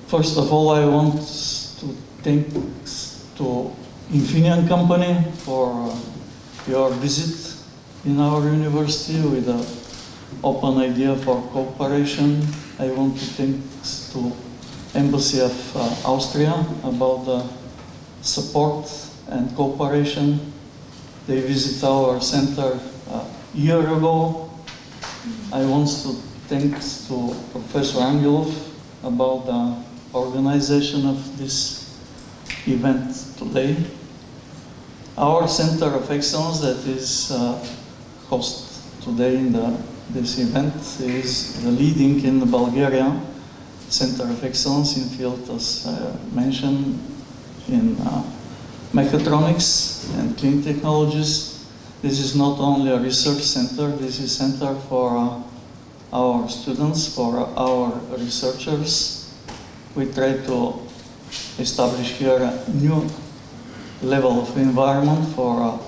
First of all, I want to thank to Infineon company for your visit in our university with an open idea for cooperation. I want to thank to Embassy of Austria about the support and cooperation. They visit our center a year ago. I want to thank to Professor Angelov about the organization of this event today. Our Center of Excellence that is host today in this event is the leading in Bulgaria Center of Excellence in field, as mentioned, in mechatronics and clean technologies. This is not only a research center, this is a center for our students, for our researchers. We try to establish here a new level of environment for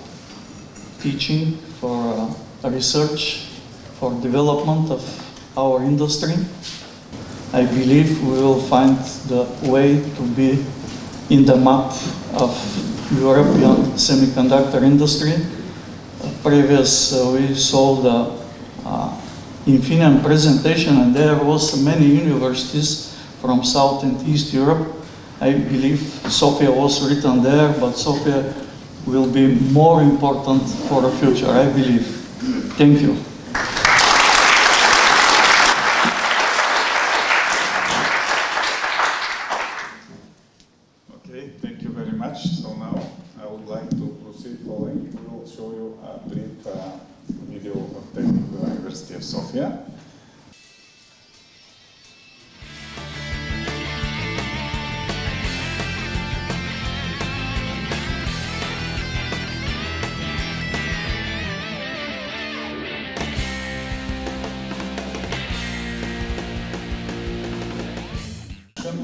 teaching, for research, for development of our industry. I believe we will find the way to be in the map of European semiconductor industry. We saw the Infineon presentation, and there was many universities from South and East Europe. I believe Sofia was written there, but Sofia will be more important for the future, I believe. Thank you. Okay, thank you very much. So now I would like to proceed following. We will show you a brief video of Technical University of Sofia.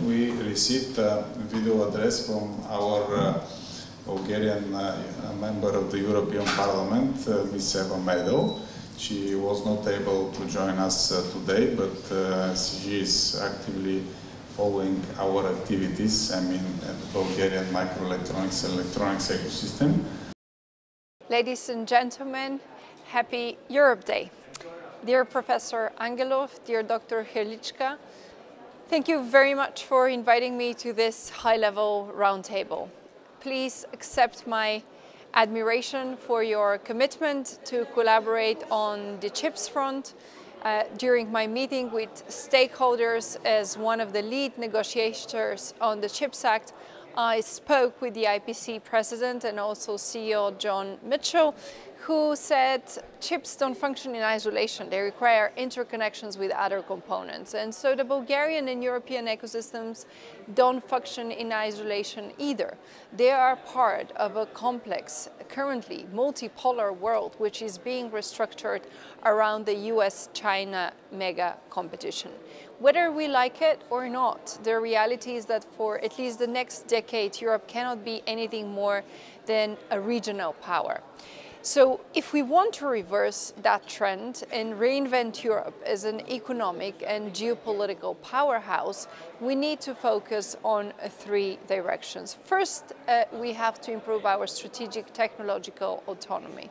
We received a video address from our Bulgarian member of the European Parliament, Ms. Eva Medel. She was not able to join us today, but she is actively following our activities, I mean, the Bulgarian microelectronics and electronics ecosystem. Ladies and gentlemen, happy Europe Day. Dear Professor Angelov, dear Dr. Hrdlicka, thank you very much for inviting me to this high-level roundtable. Please accept my admiration for your commitment to collaborate on the CHIPS front. During my meeting with stakeholders as one of the lead negotiators on the CHIPS Act, I spoke with the IPC president and also CEO John Mitchell, who said chips don't function in isolation. They require interconnections with other components. And so the Bulgarian and European ecosystems don't function in isolation either. They are part of a complex, currently multipolar world, which is being restructured around the US-China mega competition. Whether we like it or not, the reality is that for at least the next decade, Europe cannot be anything more than a regional power. So if we want to reverse that trend and reinvent Europe as an economic and geopolitical powerhouse, we need to focus on three directions. First, we have to improve our strategic technological autonomy.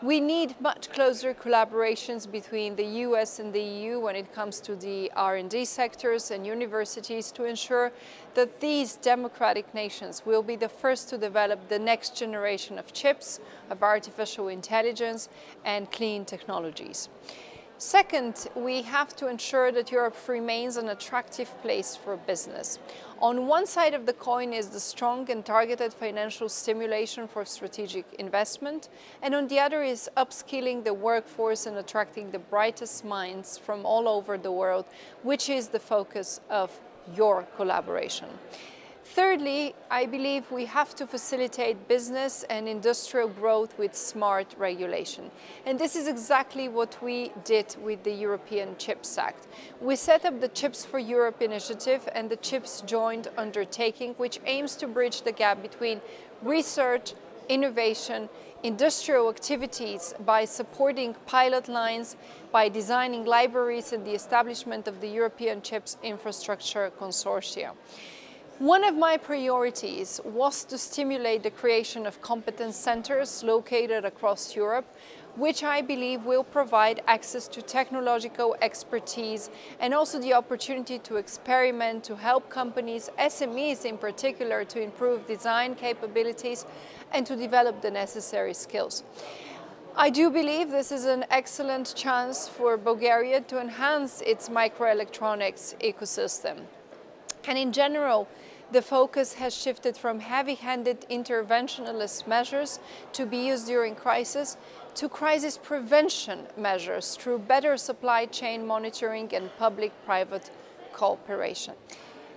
We need much closer collaborations between the US and the EU when it comes to the R&D sectors and universities to ensure that these democratic nations will be the first to develop the next generation of chips, of artificial intelligence and clean technologies. Second, we have to ensure that Europe remains an attractive place for business. On one side of the coin is the strong and targeted financial stimulation for strategic investment, and on the other is upskilling the workforce and attracting the brightest minds from all over the world, which is the focus of your collaboration. Thirdly, I believe we have to facilitate business and industrial growth with smart regulation. And this is exactly what we did with the European Chips Act. We set up the Chips for Europe initiative and the Chips Joint Undertaking, which aims to bridge the gap between research, innovation, industrial activities by supporting pilot lines, by designing libraries and the establishment of the European Chips Infrastructure Consortia. One of my priorities was to stimulate the creation of competence centers located across Europe, which I believe will provide access to technological expertise and also the opportunity to experiment, to help companies, SMEs in particular, to improve design capabilities and to develop the necessary skills. I do believe this is an excellent chance for Bulgaria to enhance its microelectronics ecosystem. And in general, the focus has shifted from heavy-handed interventionist measures to be used during crisis to crisis prevention measures through better supply chain monitoring and public-private cooperation.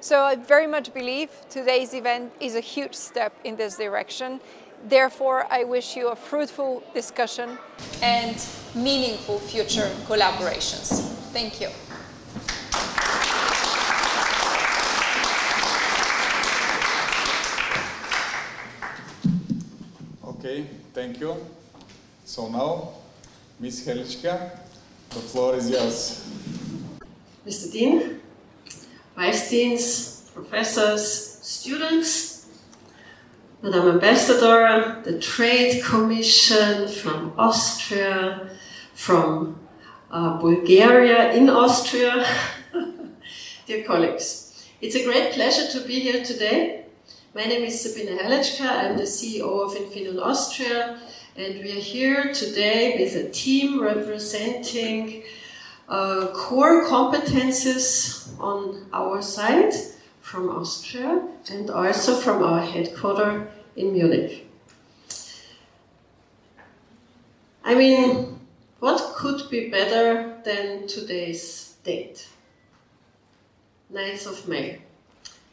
So I very much believe today's event is a huge step in this direction. Therefore, I wish you a fruitful discussion and meaningful future collaborations. Thank you. Okay, thank you. So now, Ms. Helichka, the floor is yours. Mr. Dean, Vice Deans, Professors, students, Madam Ambassador, the Trade Commission from Austria, from Bulgaria in Austria, dear colleagues. It's a great pleasure to be here today. My name is Sabine Helichka, I'm the CEO of Infineon Austria, and we are here today with a team representing core competences on our side from Austria and also from our headquarters in Munich. I mean, what could be better than today's date? 9th of May.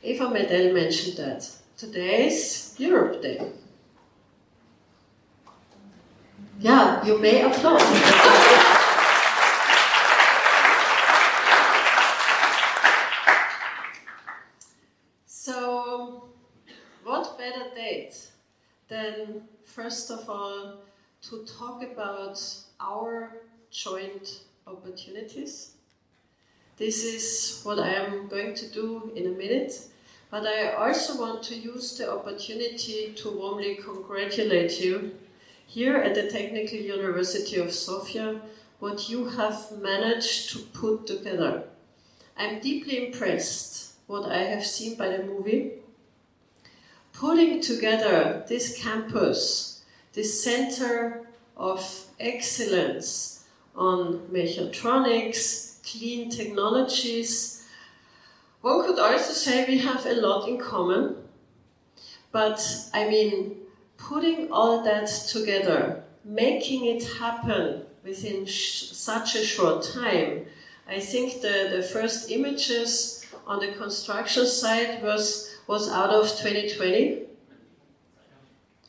Eva Meidel mentioned that. Today's Europe Day. Yeah, you may applaud. So, what better date than, first of all, to talk about our joint opportunities? This is what I am going to do in a minute. But I also want to use the opportunity to warmly congratulate you here at the Technical University of Sofia, what you have managed to put together. I'm deeply impressed what I have seen by the movie. Putting together this campus, this center of excellence on mechatronics, clean technologies. One could also say we have a lot in common, but I mean, putting all that together, making it happen within such a short time. I think the first images on the construction site was out of 2020.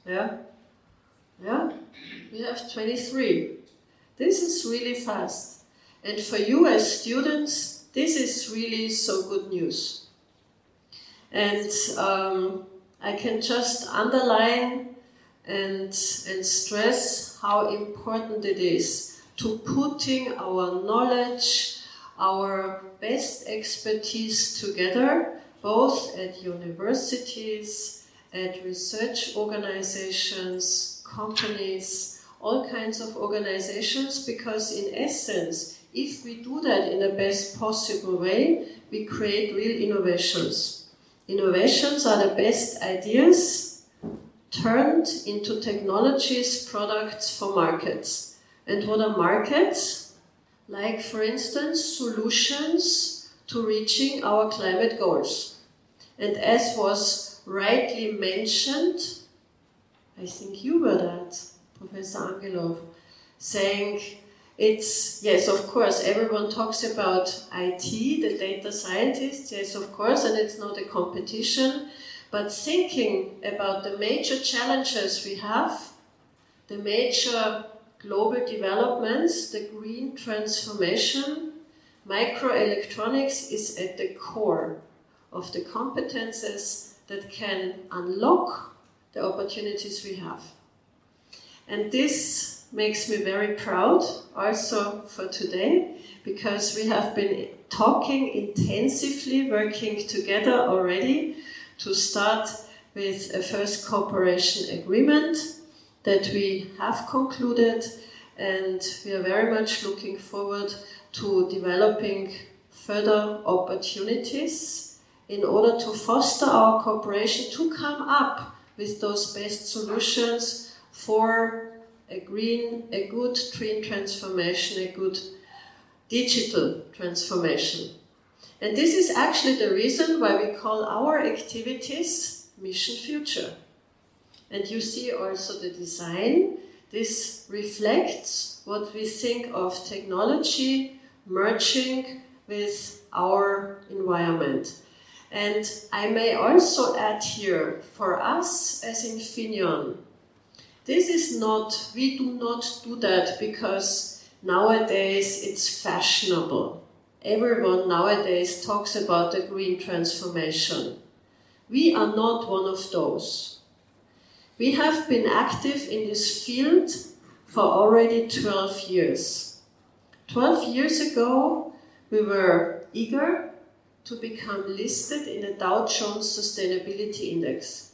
Yeah, we have 23. This is really fast. And for you as students, this is really so good news. And I can just underline and stress how important it is to putting our knowledge, our best expertise together, both at universities, at research organizations, companies, all kinds of organizations, because in essence, if we do that in the best possible way, we create real innovations. Innovations are the best ideas turned into technologies, products for markets. And what are markets? Like, for instance, solutions to reaching our climate goals. And as was rightly mentioned, I think you were that, Professor Angelov, saying it's, yes, of course, everyone talks about IT, the data scientists, yes, of course, and it's not a competition, but thinking about the major challenges we have, the major global developments, the green transformation, microelectronics is at the core of the competences that can unlock the opportunities we have. And this makes me very proud also for today, because we have been talking intensively, working together already to start with a first cooperation agreement that we have concluded, and we are very much looking forward to developing further opportunities in order to foster our cooperation to come up with those best solutions for a good green transformation, a good digital transformation. And this is actually the reason why we call our activities Mission Future. And you see also the design. This reflects what we think of technology merging with our environment. And I may also add here, for us as Infineon, this is not, we do not do that because nowadays it's fashionable. Everyone nowadays talks about the green transformation. We are not one of those. We have been active in this field for already 12 years. 12 years ago, we were eager to become listed in the Dow Jones Sustainability Index.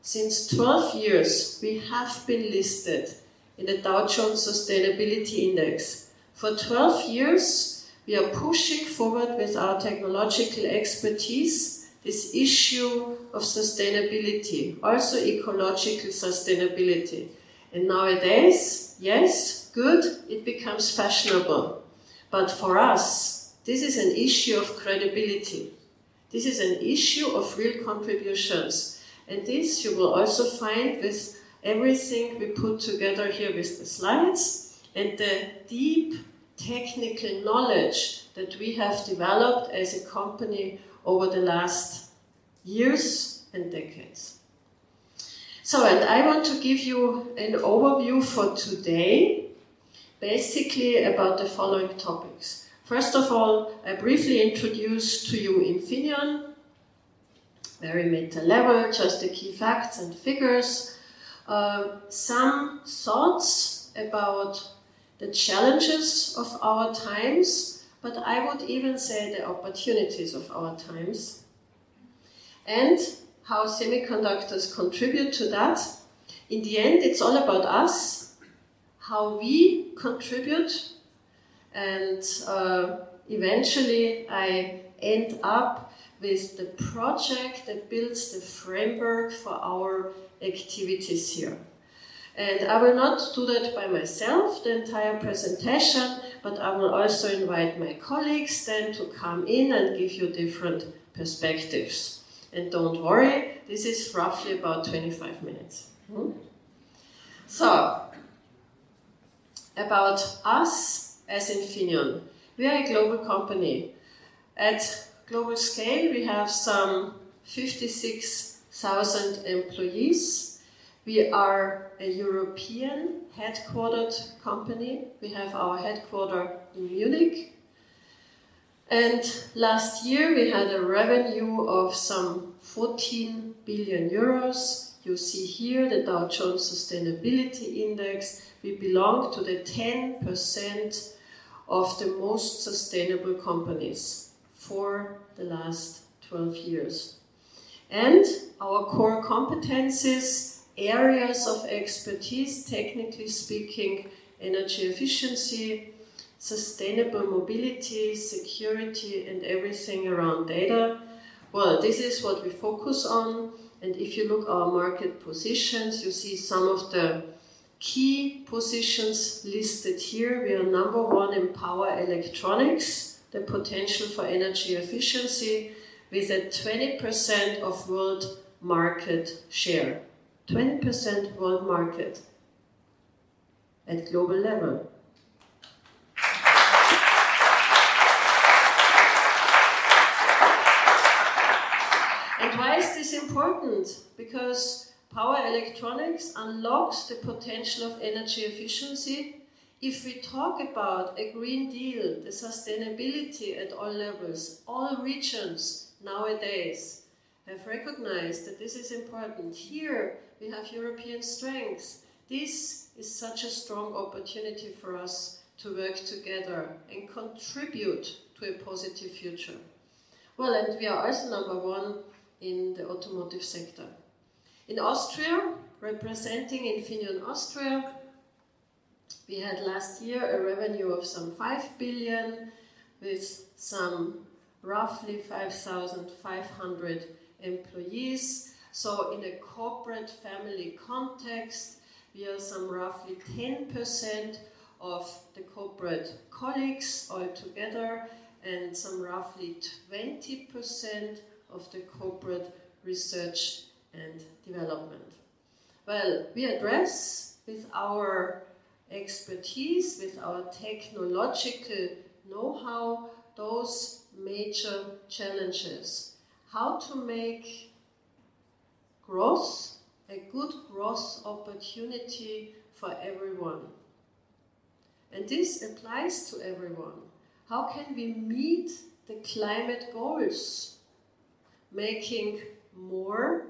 Since 12 years, we have been listed in the Dow Jones Sustainability Index. For 12 years, we are pushing forward with our technological expertise this issue of sustainability, also ecological sustainability. And nowadays, yes, good, it becomes fashionable. But for us, this is an issue of credibility. This is an issue of real contributions. And this you will also find with everything we put together here with the slides and the deep technical knowledge that we have developed as a company over the last years and decades. So, and I want to give you an overview for today, basically about the following topics. First of all, I briefly introduce to you Infineon, very meta level, just the key facts and figures, some thoughts about the challenges of our times, but I would even say the opportunities of our times, and how semiconductors contribute to that. In the end, it's all about us, how we contribute, and eventually I end up with the project that builds the framework for our activities here. And I will not do that by myself, the entire presentation, but I will also invite my colleagues then to come in and give you different perspectives. And don't worry, this is roughly about 25 minutes. So, about us as Infineon. We are a global company. At global scale, we have some 56,000 employees. We are a European headquartered company. We have our headquarters in Munich. And last year we had a revenue of some 14 billion euros. You see here the Dow Jones Sustainability Index. We belong to the 10% of the most sustainable companies for the last 12 years. And our core competencies, areas of expertise, technically speaking, energy efficiency, sustainable mobility, security, and everything around data. Well, this is what we focus on. And if you look at our market positions, you see some of the key positions listed here. We are number one in power electronics, the potential for energy efficiency, with a 20% of world market share. 20% world market at global level. And why is this important? Because power electronics unlocks the potential of energy efficiency. If we talk about a Green Deal, the sustainability at all levels, all regions nowadays have recognized that this is important. Here we have European strengths. this is such a strong opportunity for us to work together and contribute to a positive future. Well, and we are also #1 in the automotive sector. In Austria, representing Infineon Austria, we had last year a revenue of some 5 billion with some roughly 5,500 employees. So in a corporate family context, we are some roughly 10% of the corporate colleagues altogether and some roughly 20% of the corporate research and development. Well, we address with our expertise, with our technological know-how, those major challenges. How to make growth a good growth opportunity for everyone. And this applies to everyone. How can we meet the climate goals? Making more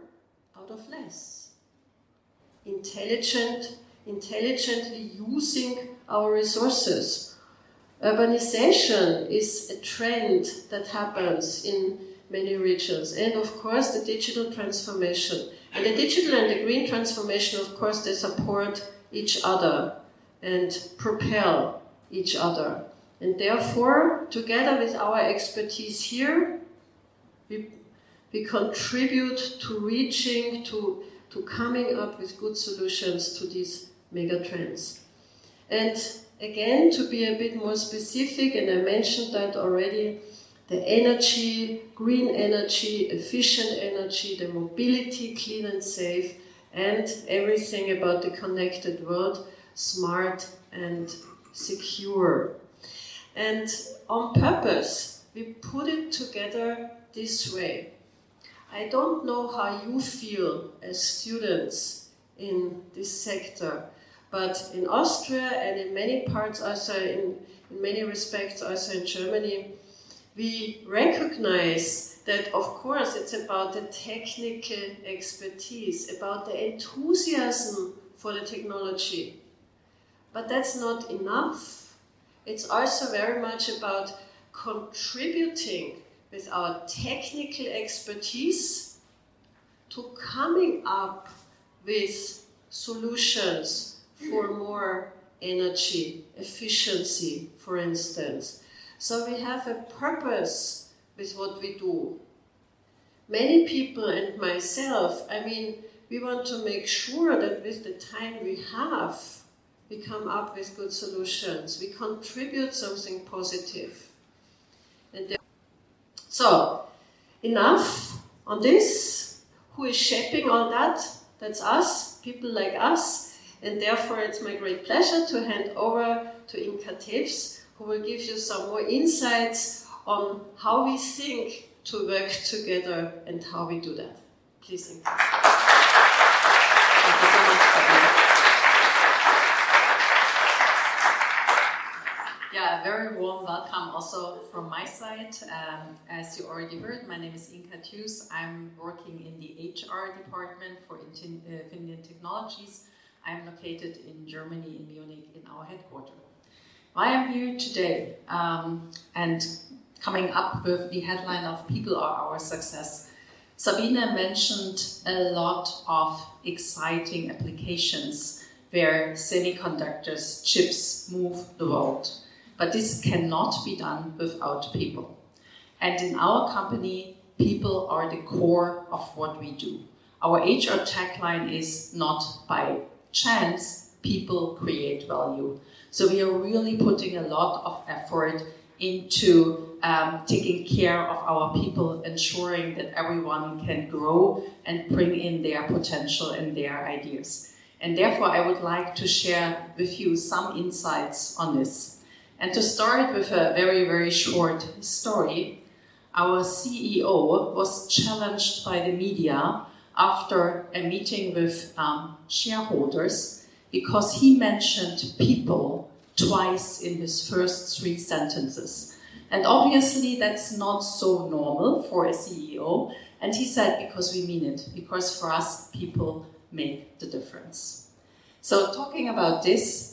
out of less. Intelligently using our resources. Urbanization is a trend that happens in many regions. And of course the digital transformation. And the digital and the green transformation, of course, they support each other and propel each other. And therefore, together with our expertise here, we contribute to reaching, to coming up with good solutions to these mega trends. And again, to be a bit more specific, and I mentioned that already, the energy, green energy, efficient energy, the mobility, clean and safe, and everything about the connected world, smart and secure. And on purpose, we put it together this way. I don't know how you feel as students in this sector, but in Austria and in many parts also, in many respects also in Germany, we recognize that, of course, it's about the technical expertise, about the enthusiasm for the technology. But that's not enough. It's also very much about contributing with our technical expertise to coming up with solutions for more energy efficiency, for instance. So we have a purpose with what we do. Many people and myself, we want to make sure that with the time we have, we come up with good solutions. We contribute something positive. So, enough on this. Who is shaping all that? That's us, people like us. And therefore it's my great pleasure to hand over to Inka Tewes, who will give you some more insights on how we think to work together and how we do that. Please, Inka. Thank you so much for that. Yeah, a very warm welcome also from my side. As you already heard, my name is Inka Tewes. I'm working in the HR department for Infineon Technologies. I'm located in Germany, in Munich, in our headquarters. Why I'm here today and coming up with the headline of People Are Our Success. Sabine mentioned a lot of exciting applications where semiconductors, chips move the world. But this cannot be done without people. And in our company, people are the core of what we do. Our HR tagline is not by chance, people create value. So we are really putting a lot of effort into taking care of our people, ensuring that everyone can grow and bring in their potential and their ideas. And therefore, I would like to share with you some insights on this. And to start with a very, very short story, our CEO was challenged by the media after a meeting with shareholders because he mentioned people twice in his first 3 sentences. And obviously that's not so normal for a CEO. And he said, because we mean it, because for us, people make the difference. So talking about this,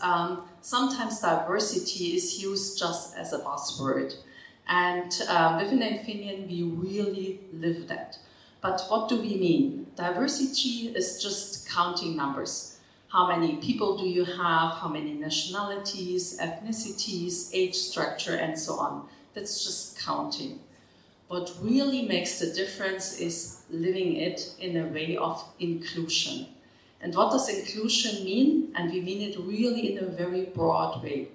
sometimes diversity is used just as a buzzword. And within Infineon, we really live that. But what do we mean? Diversity is just counting numbers. How many people do you have? How many nationalities, ethnicities, age structure, and so on. That's just counting. What really makes the difference is living it in a way of inclusion. And what does inclusion mean? And we mean it really in a very broad way.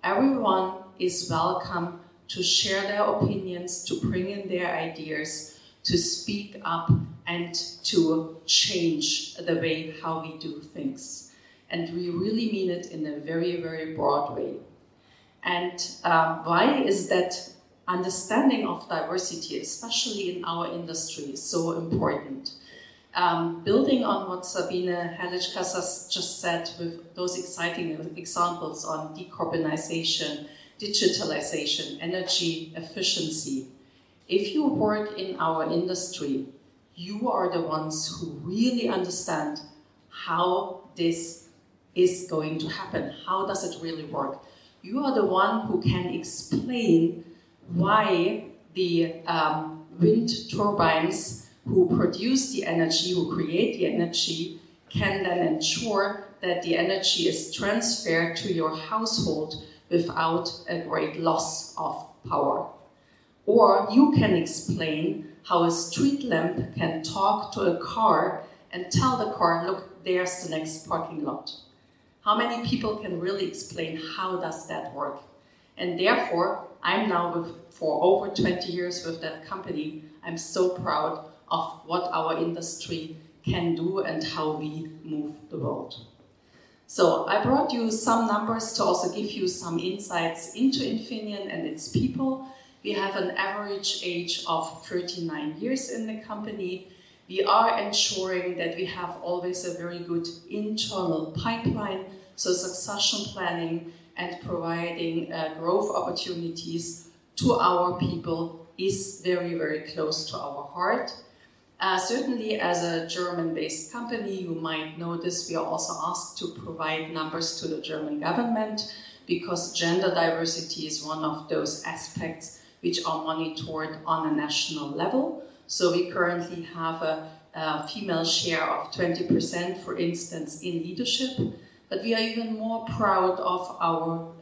Everyone is welcome to share their opinions, to bring in their ideas, to speak up and to change the way how we do things. And we really mean it in a very, very broad way. And why is that understanding of diversity, especially in our industry, so important? Building on what Sabine Herrlichka just said with those exciting examples on decarbonization, digitalization, energy efficiency. If you work in our industry, you are the ones who really understand how this is going to happen. How does it really work? You are the one who can explain why the wind turbines who produce the energy, who create the energy, can then ensure that the energy is transferred to your household without a great loss of power. Or you can explain how a street lamp can talk to a car and tell the car, look, there's the next parking lot. How many people can really explain how does that work? And therefore, I'm now for over 20 years with that company. I'm so proud of what our industry can do and how we move the world. So I brought you some numbers to also give you some insights into Infineon and its people. We have an average age of 39 years in the company. We are ensuring that we have always a very good internal pipeline, so succession planning and providing growth opportunities to our people is very, very close to our heart. Certainly as a German-based company, you might notice we are also asked to provide numbers to the German government because gender diversity is one of those aspects which are monitored on a national level. So we currently have a female share of 20%, for instance, in leadership, but we are even more proud of our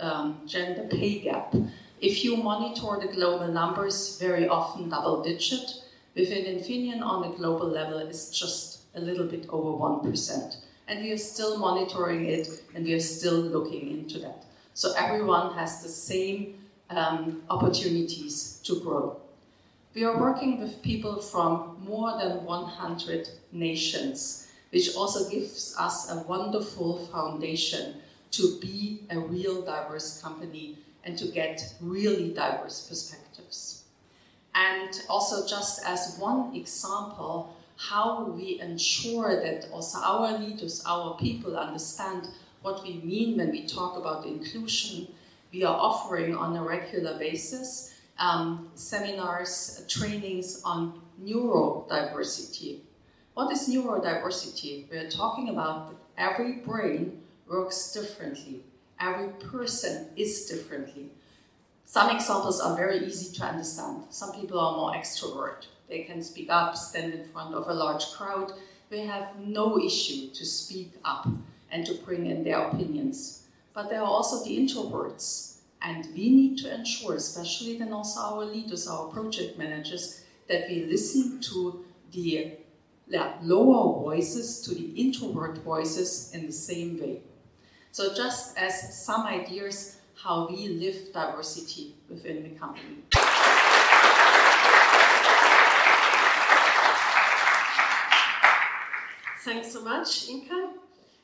gender pay gap. If you monitor the global numbers, very often double-digit. Within Infineon on a global level, it's just a little bit over 1%. And we are still monitoring it, and we are still looking into that. So everyone has the same opportunities to grow. We are working with people from more than 100 nations, which also gives us a wonderful foundation to be a real diverse company and to get really diverse perspectives. And also just as one example, how we ensure that also our leaders, our people understand what we mean when we talk about inclusion. We are offering on a regular basis seminars, trainings on neurodiversity. What is neurodiversity? We're talking about that every brain works differently. Every person is differently. Some examples are very easy to understand. Some people are more extrovert. They can speak up, stand in front of a large crowd. They have no issue to speak up and to bring in their opinions. But there are also the introverts. And we need to ensure, especially then also our leaders, our project managers, that we listen to the lower voices, to the introvert voices in the same way. So just as some ideas how we live diversity within the company. Thanks so much, Inka.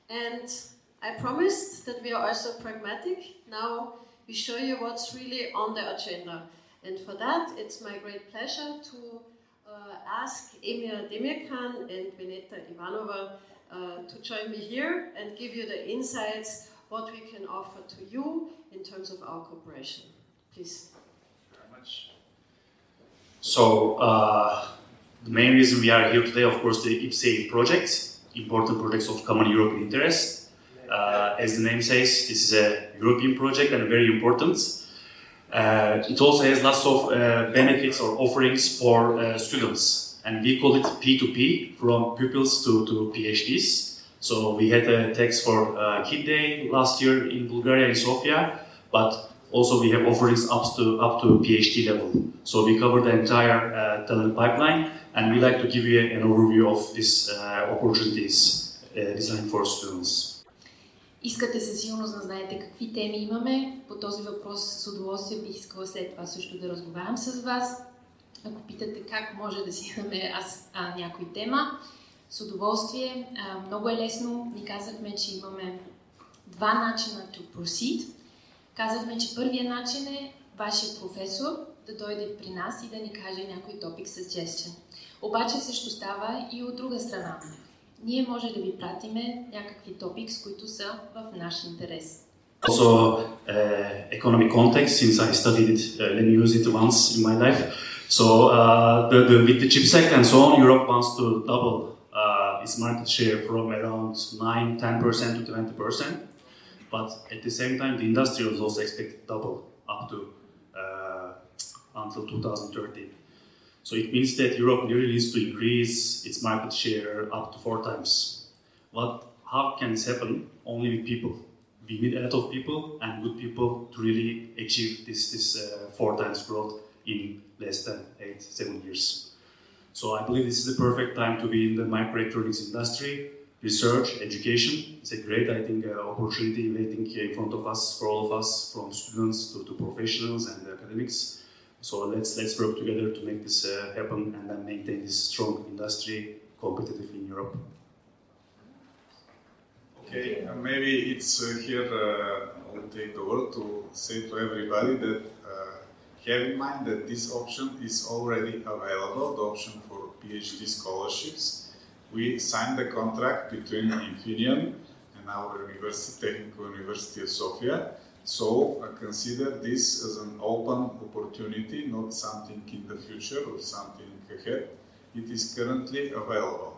And I promised that we are also pragmatic. Now we show you what's really on the agenda. And for that, it's my great pleasure to ask Emir Demirkan and Veneta Ivanova to join me here and give you the insights what we can offer to you in terms of our cooperation. Please. Thank you very much. So, the main reason we are here today, of course, the IPCEI projects, important projects of common European interest. as the name says, this is a European project and very important. It also has lots of benefits or offerings for students, and we call it P2P, from pupils to PhDs. So we had a text for Kid Day last year in Bulgaria, in Sofia, but also we have offerings up to PhD level. So we cover the entire talent pipeline, and we like to give you an overview of these opportunities designed for students. Искате със сигурност да знаете какви теми имаме. По този въпрос с удоволствие бих искала след това също да разговарям с вас. Ако питате как може да си имаме някой тема, с удоволствие. Много е лесно. Ни казахме, че имаме два начина to proceed. Казахме, че първият начин е вашия професор да дойде при нас и да ни каже някой topic suggestion. Обаче също става и от друга страна. Ние може да ви пратиме някакви topics, които са в наш интерес. Also, economic context, since I studied it, let me use it once in my life. So, with the CHIPS Act and so on, Europe wants to double its market share from around 9-10% to 20%. But at the same time, the industry was also expected to double up to until 2030. So it means that Europe really needs to increase its market share up to 4 times. How can this happen? Only with people. We need a lot of people and good people to really achieve this 4 times growth in less than 8-7 years. So I believe this is the perfect time to be in the microelectronics industry, research, education. It's a great, I think, opportunity waiting in front of us, for all of us, from students to professionals and academics. So let's work together to make this happen and then maintain this strong industry competitive in Europe. Okay, maybe it's here, I'll take the word to say to everybody that have in mind that this option is already available, the option for PhD scholarships. We signed the contract between Infineon and our university, Technical University of Sofia. So consider this as an open opportunity, not something in the future or something ahead. It is currently available.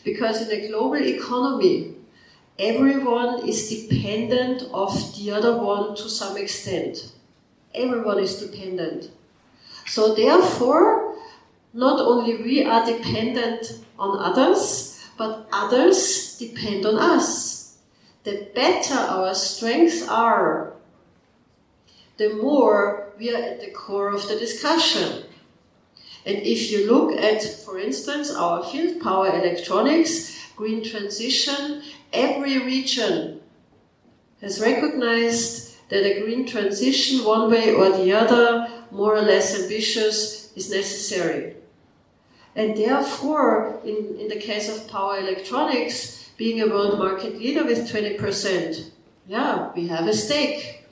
Because in a global economy, everyone is dependent of the other one to some extent. Everyone is dependent. So therefore, not only we are dependent on others, but others depend on us. The better our strengths are, the more we are at the core of the discussion. And if you look at, for instance, our field, power electronics, green transition, every region has recognized that a green transition, one way or the other, more or less ambitious, is necessary. And therefore, in the case of power electronics, being a world market leader with 20%, yeah, we have a stake.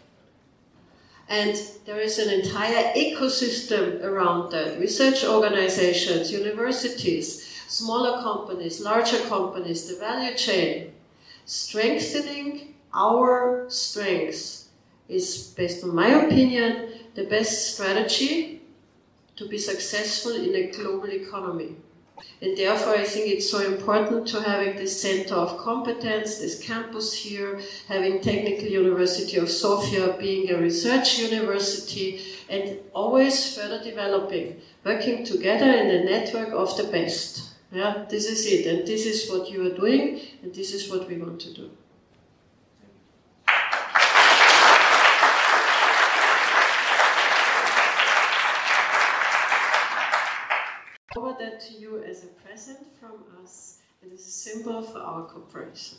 And there is an entire ecosystem around that. Research organizations, universities, smaller companies, larger companies, the value chain. Strengthening our strengths is, based on my opinion, the best strategy to be successful in a global economy. And therefore I think it's so important to having this center of competence, this campus here, having Technical University of Sofia being a research university, and always further developing, working together in the network of the best. Yeah, this is it, and this is what you are doing, and this is what we want to do. Forward that to you as a present from us, and as a symbol for our cooperation.